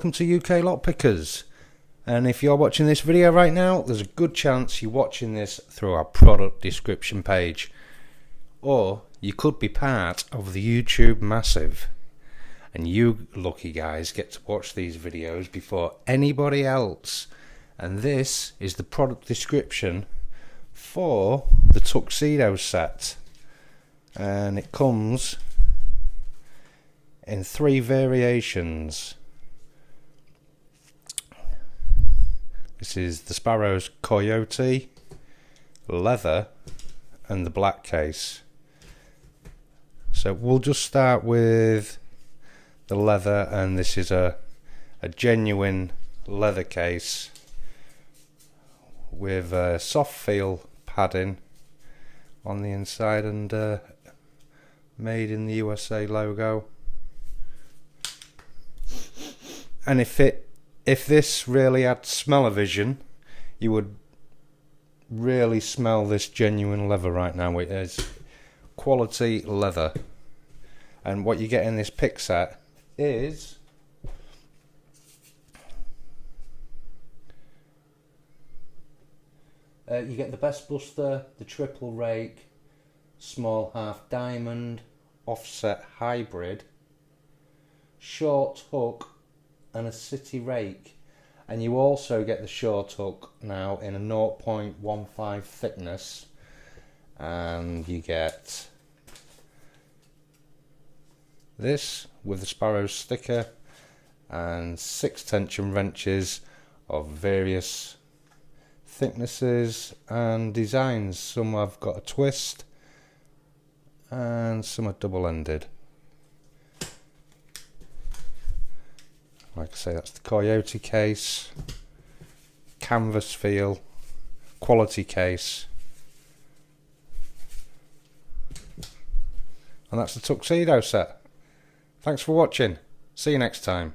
welcome to UK Lockpickers. And if you're watching this video right now, there's a good chance you're watching this through our product description page. Or you could be part of the YouTube massive. And you lucky guys get to watch these videos before anybody else. And this is the product description for the Tuxedo set. And it comes in 3 variations. This is the Sparrows Coyote, leather, and the black case. So we'll just start with the leather, and this is a genuine leather case with a soft feel padding on the inside and made in the USA logo. And if this really had smell-o-vision, you would really smell this genuine leather right now. It is quality leather. And what you get in this pick set is you get the best buster, the triple rake, small half diamond, offset hybrid, short hook, and a city rake. And you also get the short hook now in a 0.15 thickness, and you get this with the Sparrows sticker and 6 tension wrenches of various thicknesses and designs. Some have got a twist and some are double-ended. Like I say, that's the Coyote case, canvas feel, quality case, and that's the Tuxedo set. Thanks for watching. See you next time.